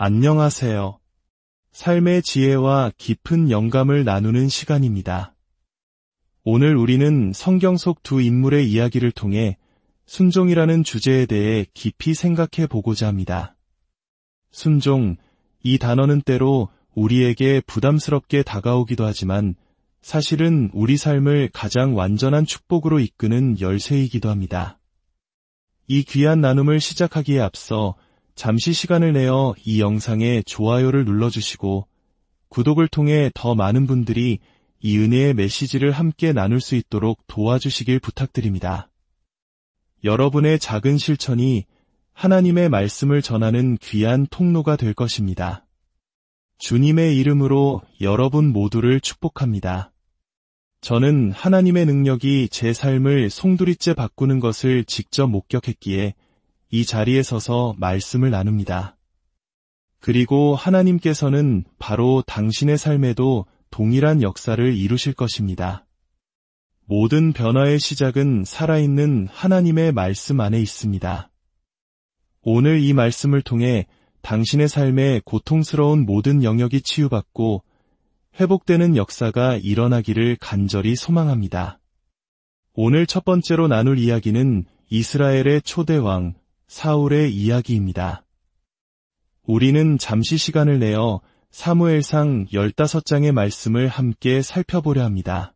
안녕하세요. 삶의 지혜와 깊은 영감을 나누는 시간입니다. 오늘 우리는 성경 속 두 인물의 이야기를 통해 순종이라는 주제에 대해 깊이 생각해 보고자 합니다. 순종, 이 단어는 때로 우리에게 부담스럽게 다가오기도 하지만 사실은 우리 삶을 가장 완전한 축복으로 이끄는 열쇠이기도 합니다. 이 귀한 나눔을 시작하기에 앞서 잠시 시간을 내어 이 영상에 좋아요를 눌러주시고 구독을 통해 더 많은 분들이 이 은혜의 메시지를 함께 나눌 수 있도록 도와주시길 부탁드립니다. 여러분의 작은 실천이 하나님의 말씀을 전하는 귀한 통로가 될 것입니다. 주님의 이름으로 여러분 모두를 축복합니다. 저는 하나님의 능력이 제 삶을 송두리째 바꾸는 것을 직접 목격했기에 이 자리에 서서 말씀을 나눕니다. 그리고 하나님께서는 바로 당신의 삶에도 동일한 역사를 이루실 것입니다. 모든 변화의 시작은 살아있는 하나님의 말씀 안에 있습니다. 오늘 이 말씀을 통해 당신의 삶의 고통스러운 모든 영역이 치유받고 회복되는 역사가 일어나기를 간절히 소망합니다. 오늘 첫 번째로 나눌 이야기는 이스라엘의 초대왕 사울의 이야기입니다. 우리는 잠시 시간을 내어 사무엘상 15장의 말씀을 함께 살펴보려 합니다.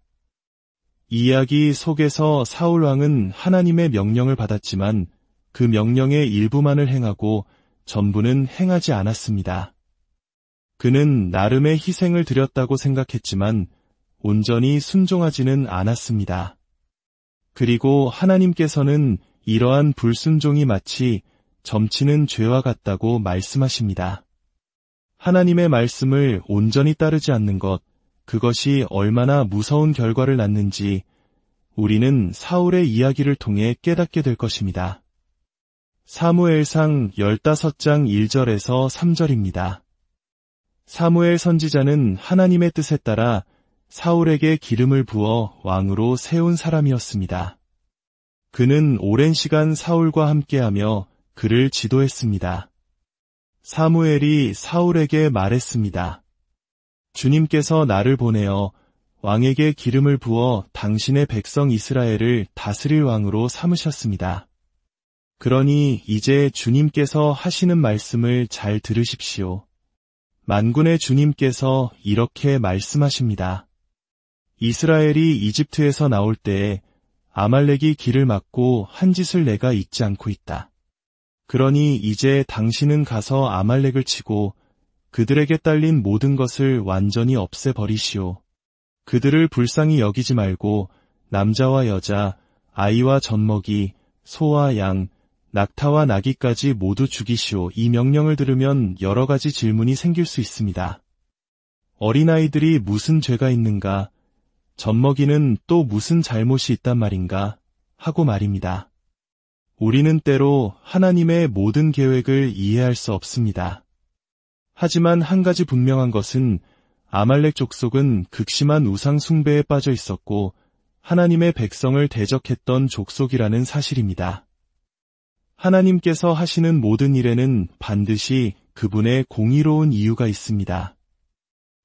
이 이야기 속에서 사울 왕은 하나님의 명령을 받았지만 그 명령의 일부만을 행하고 전부는 행하지 않았습니다. 그는 나름의 희생을 드렸다고 생각했지만 온전히 순종하지는 않았습니다. 그리고 하나님께서는 이러한 불순종이 마치 점치는 죄와 같다고 말씀하십니다. 하나님의 말씀을 온전히 따르지 않는 것, 그것이 얼마나 무서운 결과를 낳는지 우리는 사울의 이야기를 통해 깨닫게 될 것입니다. 사무엘상 15장 1절에서 3절입니다. 사무엘 선지자는 하나님의 뜻에 따라 사울에게 기름을 부어 왕으로 세운 사람이었습니다. 그는 오랜 시간 사울과 함께하며 그를 지도했습니다. 사무엘이 사울에게 말했습니다. 주님께서 나를 보내어 왕에게 기름을 부어 당신의 백성 이스라엘을 다스릴 왕으로 삼으셨습니다. 그러니 이제 주님께서 하시는 말씀을 잘 들으십시오. 만군의 주님께서 이렇게 말씀하십니다. 이스라엘이 이집트에서 나올 때에 아말렉이 길을 막고 한 짓을 내가 잊지 않고 있다. 그러니 이제 당신은 가서 아말렉을 치고 그들에게 딸린 모든 것을 완전히 없애버리시오. 그들을 불쌍히 여기지 말고 남자와 여자, 아이와 젖먹이, 소와 양, 낙타와 나귀까지 모두 죽이시오. 이 명령을 들으면 여러 가지 질문이 생길 수 있습니다. 어린아이들이 무슨 죄가 있는가? 젖먹이는 또 무슨 잘못이 있단 말인가? 하고 말입니다. 우리는 때로 하나님의 모든 계획을 이해할 수 없습니다. 하지만 한 가지 분명한 것은 아말렉 족속은 극심한 우상 숭배에 빠져 있었고 하나님의 백성을 대적했던 족속이라는 사실입니다. 하나님께서 하시는 모든 일에는 반드시 그분의 공의로운 이유가 있습니다.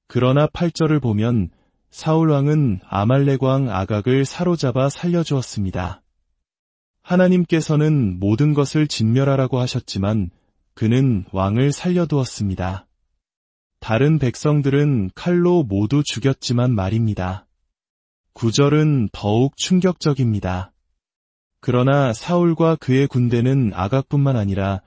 그러나 8절을 보면 사울 왕은 아말렉 왕 아각을 사로잡아 살려주었습니다. 하나님께서는 모든 것을 진멸하라고 하셨지만 그는 왕을 살려두었습니다. 다른 백성들은 칼로 모두 죽였지만 말입니다. 9절은 더욱 충격적입니다. 그러나 사울과 그의 군대는 아각뿐만 아니라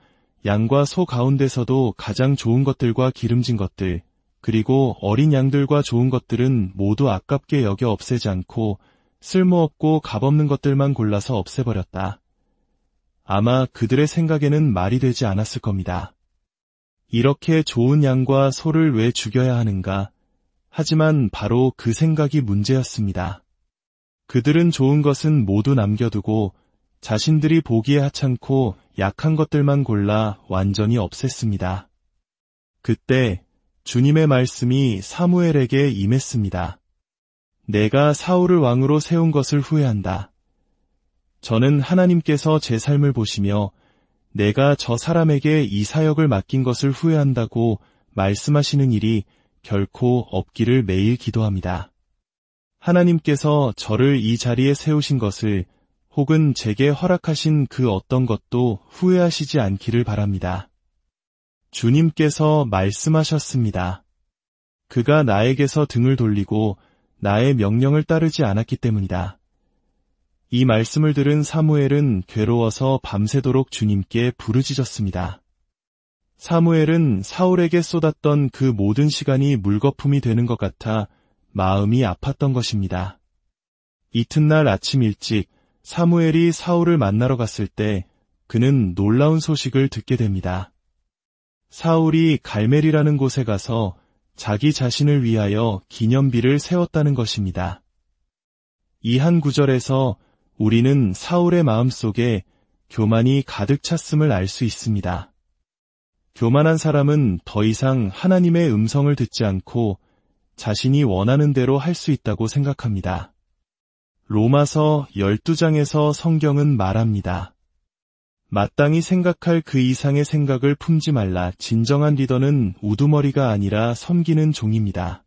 양과 소 가운데서도 가장 좋은 것들과 기름진 것들, 그리고 어린 양들과 좋은 것들은 모두 아깝게 여겨 없애지 않고 쓸모없고 값없는 것들만 골라서 없애버렸다. 아마 그들의 생각에는 말이 되지 않았을 겁니다. 이렇게 좋은 양과 소를 왜 죽여야 하는가? 하지만 바로 그 생각이 문제였습니다. 그들은 좋은 것은 모두 남겨두고 자신들이 보기에 하찮고 약한 것들만 골라 완전히 없앴습니다. 그때 주님의 말씀이 사무엘에게 임했습니다. 내가 사울을 왕으로 세운 것을 후회한다. 저는 하나님께서 제 삶을 보시며 내가 저 사람에게 이 사역을 맡긴 것을 후회한다고 말씀하시는 일이 결코 없기를 매일 기도합니다. 하나님께서 저를 이 자리에 세우신 것을 혹은 제게 허락하신 그 어떤 것도 후회하시지 않기를 바랍니다. 주님께서 말씀하셨습니다. 그가 나에게서 등을 돌리고 나의 명령을 따르지 않았기 때문이다. 이 말씀을 들은 사무엘은 괴로워서 밤새도록 주님께 부르짖었습니다. 사무엘은 사울에게 쏟았던 그 모든 시간이 물거품이 되는 것 같아 마음이 아팠던 것입니다. 이튿날 아침 일찍 사무엘이 사울을 만나러 갔을 때 그는 놀라운 소식을 듣게 됩니다. 사울이 갈멜이라는 곳에 가서 자기 자신을 위하여 기념비를 세웠다는 것입니다. 이 한 구절에서 우리는 사울의 마음속에 교만이 가득 찼음을 알 수 있습니다. 교만한 사람은 더 이상 하나님의 음성을 듣지 않고 자신이 원하는 대로 할 수 있다고 생각합니다. 로마서 12장에서 성경은 말합니다. 마땅히 생각할 그 이상의 생각을 품지 말라. 진정한 리더는 우두머리가 아니라 섬기는 종입니다.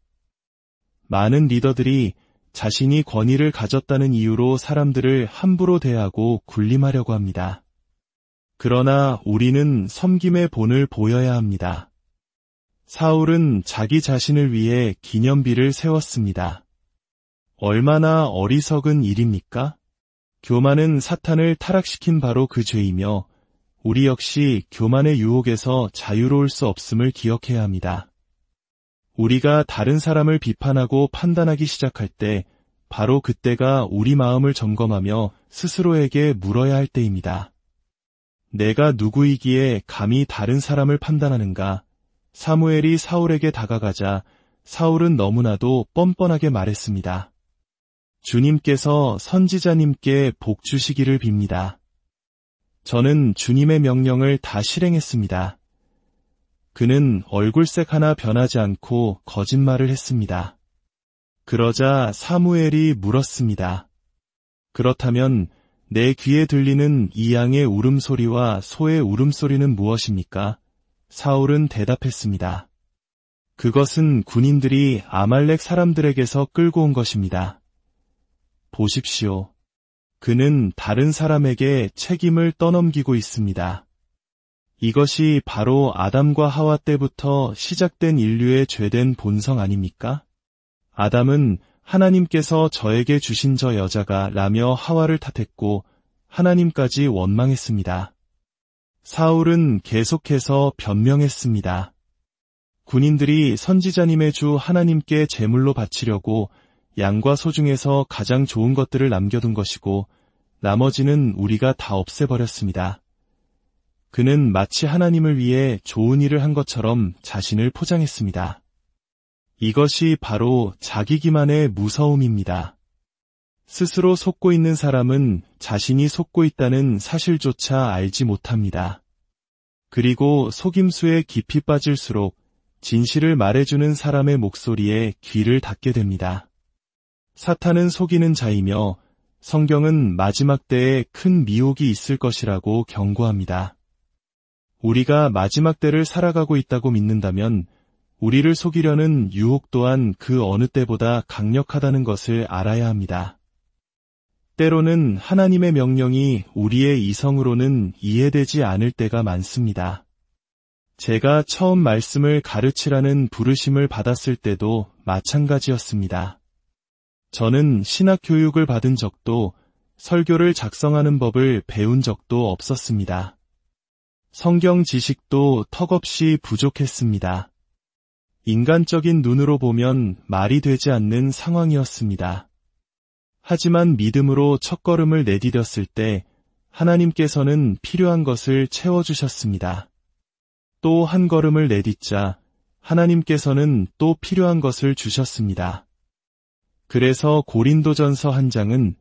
많은 리더들이 자신이 권위를 가졌다는 이유로 사람들을 함부로 대하고 군림하려고 합니다. 그러나 우리는 섬김의 본을 보여야 합니다. 사울은 자기 자신을 위해 기념비를 세웠습니다. 얼마나 어리석은 일입니까? 교만은 사탄을 타락시킨 바로 그 죄이며 우리 역시 교만의 유혹에서 자유로울 수 없음을 기억해야 합니다. 우리가 다른 사람을 비판하고 판단하기 시작할 때 바로 그때가 우리 마음을 점검하며 스스로에게 물어야 할 때입니다. 내가 누구이기에 감히 다른 사람을 판단하는가? 사무엘이 사울에게 다가가자 사울은 너무나도 뻔뻔하게 말했습니다. 주님께서 선지자님께 복 주시기를 빕니다. 저는 주님의 명령을 다 실행했습니다. 그는 얼굴색 하나 변하지 않고 거짓말을 했습니다. 그러자 사무엘이 물었습니다. 그렇다면 내 귀에 들리는 이 양의 울음소리와 소의 울음소리는 무엇입니까? 사울은 대답했습니다. 그것은 군인들이 아말렉 사람들에게서 끌고 온 것입니다. 보십시오. 그는 다른 사람에게 책임을 떠넘기고 있습니다. 이것이 바로 아담과 하와 때부터 시작된 인류의 죄된 본성 아닙니까? 아담은 하나님께서 저에게 주신 저 여자가 라며 하와를 탓했고 하나님까지 원망했습니다. 사울은 계속해서 변명했습니다. 군인들이 선지자님의 주 하나님께 제물로 바치려고 양과 소 중에서 가장 좋은 것들을 남겨둔 것이고 나머지는 우리가 다 없애버렸습니다. 그는 마치 하나님을 위해 좋은 일을 한 것처럼 자신을 포장했습니다. 이것이 바로 자기 기만의 무서움입니다. 스스로 속고 있는 사람은 자신이 속고 있다는 사실조차 알지 못합니다. 그리고 속임수에 깊이 빠질수록 진실을 말해주는 사람의 목소리에 귀를 닫게 됩니다. 사탄은 속이는 자이며 성경은 마지막 때에 큰 미혹이 있을 것이라고 경고합니다. 우리가 마지막 때를 살아가고 있다고 믿는다면 우리를 속이려는 유혹 또한 그 어느 때보다 강력하다는 것을 알아야 합니다. 때로는 하나님의 명령이 우리의 이성으로는 이해되지 않을 때가 많습니다. 제가 처음 말씀을 가르치라는 부르심을 받았을 때도 마찬가지였습니다. 저는 신학 교육을 받은 적도 설교를 작성하는 법을 배운 적도 없었습니다. 성경 지식도 턱없이 부족했습니다. 인간적인 눈으로 보면 말이 되지 않는 상황이었습니다. 하지만 믿음으로 첫걸음을 내디뎠을 때 하나님께서는 필요한 것을 채워주셨습니다. 또 한 걸음을 내딛자 하나님께서는 또 필요한 것을 주셨습니다. 그래서 고린도전서 1장은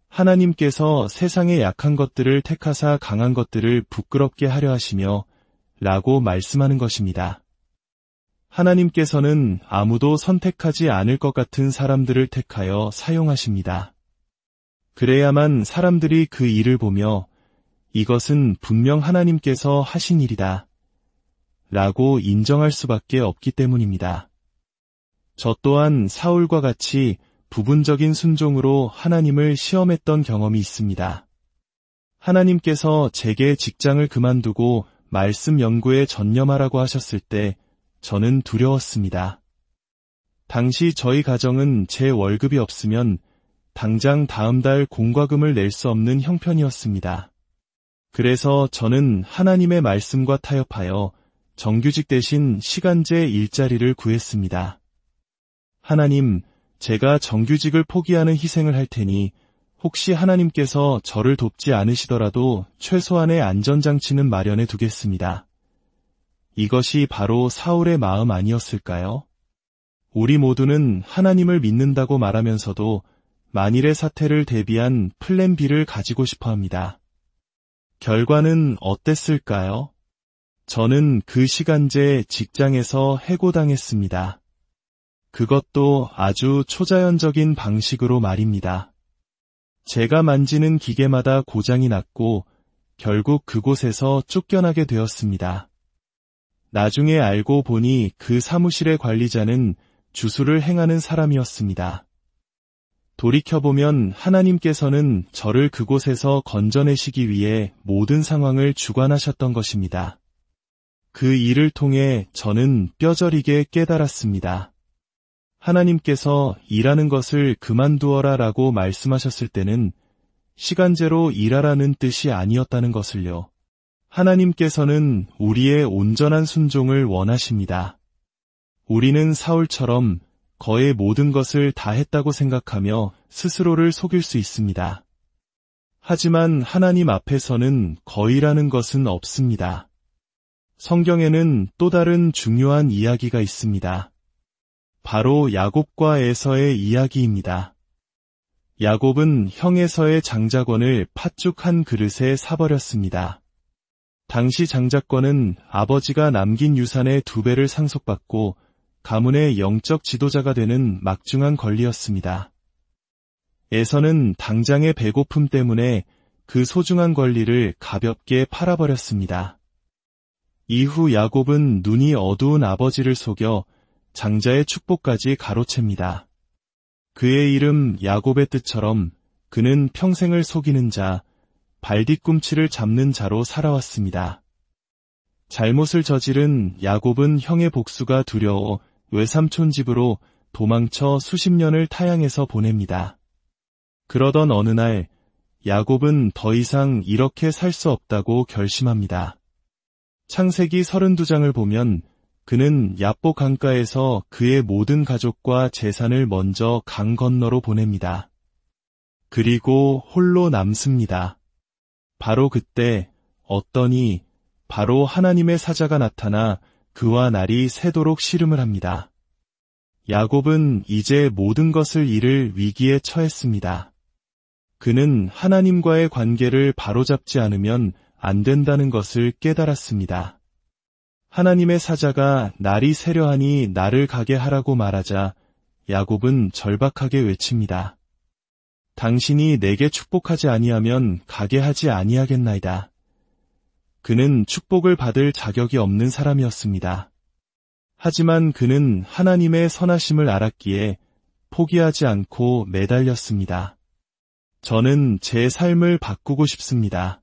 하나님께서 세상의 약한 것들을 택하사 강한 것들을 부끄럽게 하려 하시며 라고 말씀하는 것입니다. 하나님께서는 아무도 선택하지 않을 것 같은 사람들을 택하여 사용하십니다. 그래야만 사람들이 그 일을 보며 이것은 분명 하나님께서 하신 일이다 라고 인정할 수밖에 없기 때문입니다. 저 또한 사울과 같이 부분적인 순종으로 하나님을 시험했던 경험이 있습니다. 하나님께서 제게 직장을 그만두고 말씀 연구에 전념하라고 하셨을 때 저는 두려웠습니다. 당시 저희 가정은 제 월급이 없으면 당장 다음 달 공과금을 낼 수 없는 형편이었습니다. 그래서 저는 하나님의 말씀과 타협하여 정규직 대신 시간제 일자리를 구했습니다. 하나님, 제가 정규직을 포기하는 희생을 할 테니 혹시 하나님께서 저를 돕지 않으시더라도 최소한의 안전장치는 마련해 두겠습니다. 이것이 바로 사울의 마음 아니었을까요? 우리 모두는 하나님을 믿는다고 말하면서도 만일의 사태를 대비한 플랜 B를 가지고 싶어 합니다. 결과는 어땠을까요? 저는 그 시간제 직장에서 해고당했습니다. 그것도 아주 초자연적인 방식으로 말입니다. 제가 만지는 기계마다 고장이 났고 결국 그곳에서 쫓겨나게 되었습니다. 나중에 알고 보니 그 사무실의 관리자는 주수를 행하는 사람이었습니다. 돌이켜보면 하나님께서는 저를 그곳에서 건져내시기 위해 모든 상황을 주관하셨던 것입니다. 그 일을 통해 저는 뼈저리게 깨달았습니다. 하나님께서 일하는 것을 그만두어라 라고 말씀하셨을 때는 시간제로 일하라는 뜻이 아니었다는 것을요. 하나님께서는 우리의 온전한 순종을 원하십니다. 우리는 사울처럼 거의 모든 것을 다 했다고 생각하며 스스로를 속일 수 있습니다. 하지만 하나님 앞에서는 거의라는 것은 없습니다. 성경에는 또 다른 중요한 이야기가 있습니다. 바로 야곱과 에서의 이야기입니다. 야곱은 형 에서의 장자권을 팥죽 한 그릇에 사버렸습니다. 당시 장자권은 아버지가 남긴 유산의 2배를 상속받고 가문의 영적 지도자가 되는 막중한 권리였습니다. 에서는 당장의 배고픔 때문에 그 소중한 권리를 가볍게 팔아버렸습니다. 이후 야곱은 눈이 어두운 아버지를 속여 장자의 축복까지 가로챕니다. 그의 이름 야곱의 뜻처럼 그는 평생을 속이는 자, 발뒤꿈치를 잡는 자로 살아왔습니다. 잘못을 저지른 야곱은 형의 복수가 두려워 외삼촌 집으로 도망쳐 수십 년을 타향해서 보냅니다. 그러던 어느 날 야곱은 더 이상 이렇게 살 수 없다고 결심합니다. 창세기 32장을 보면 그는 야복 강가에서 그의 모든 가족과 재산을 먼저 강 건너로 보냅니다. 그리고 홀로 남습니다. 바로 그때 어떤 이 바로 하나님의 사자가 나타나 그와 날이 새도록 씨름을 합니다. 야곱은 이제 모든 것을 잃을 위기에 처했습니다. 그는 하나님과의 관계를 바로잡지 않으면 안 된다는 것을 깨달았습니다. 하나님의 사자가 날이 새려하니 나를 가게 하라고 말하자 야곱은 절박하게 외칩니다. 당신이 내게 축복하지 아니하면 가게 하지 아니하겠나이다. 그는 축복을 받을 자격이 없는 사람이었습니다. 하지만 그는 하나님의 선하심을 알았기에 포기하지 않고 매달렸습니다. 저는 제 삶을 바꾸고 싶습니다.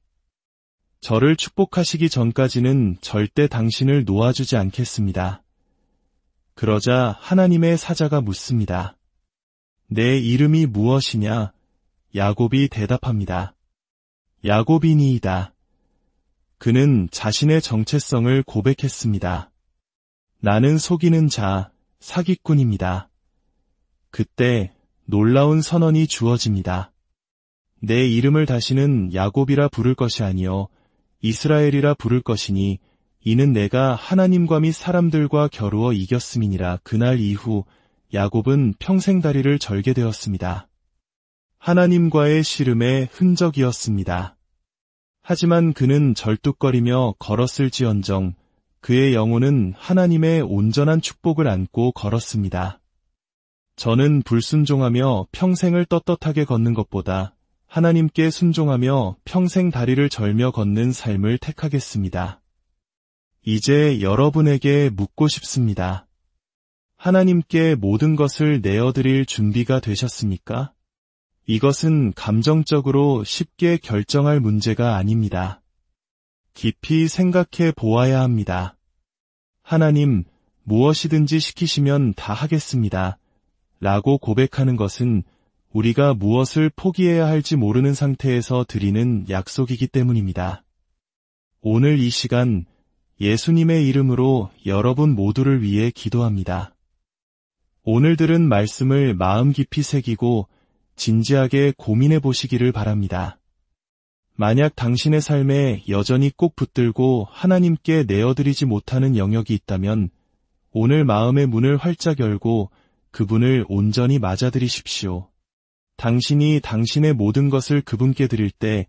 저를 축복하시기 전까지는 절대 당신을 놓아주지 않겠습니다. 그러자 하나님의 사자가 묻습니다. 내 이름이 무엇이냐? 야곱이 대답합니다. 야곱이니이다. 그는 자신의 정체성을 고백했습니다. 나는 속이는 자, 사기꾼입니다. 그때 놀라운 선언이 주어집니다. 내 이름을 다시는 야곱이라 부를 것이 아니요 이스라엘이라 부를 것이니 이는 내가 하나님과 및 사람들과 겨루어 이겼음이니라. 그날 이후 야곱은 평생 다리를 절게 되었습니다. 하나님과의 씨름의 흔적이었습니다. 하지만 그는 절뚝거리며 걸었을지언정 그의 영혼은 하나님의 온전한 축복을 안고 걸었습니다. 저는 불순종하며 평생을 떳떳하게 걷는 것보다 하나님께 순종하며 평생 다리를 절며 걷는 삶을 택하겠습니다. 이제 여러분에게 묻고 싶습니다. 하나님께 모든 것을 내어드릴 준비가 되셨습니까? 이것은 감정적으로 쉽게 결정할 문제가 아닙니다. 깊이 생각해 보아야 합니다. 하나님, 무엇이든지 시키시면 다 하겠습니다. 라고 고백하는 것은 우리가 무엇을 포기해야 할지 모르는 상태에서 드리는 약속이기 때문입니다. 오늘 이 시간 예수님의 이름으로 여러분 모두를 위해 기도합니다. 오늘 들은 말씀을 마음 깊이 새기고 진지하게 고민해 보시기를 바랍니다. 만약 당신의 삶에 여전히 꼭 붙들고 하나님께 내어드리지 못하는 영역이 있다면 오늘 마음의 문을 활짝 열고 그분을 온전히 맞아들이십시오. 당신이 당신의 모든 것을 그분께 드릴 때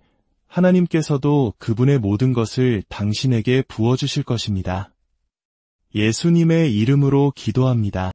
하나님께서도 그분의 모든 것을 당신에게 부어주실 것입니다. 예수님의 이름으로 기도합니다.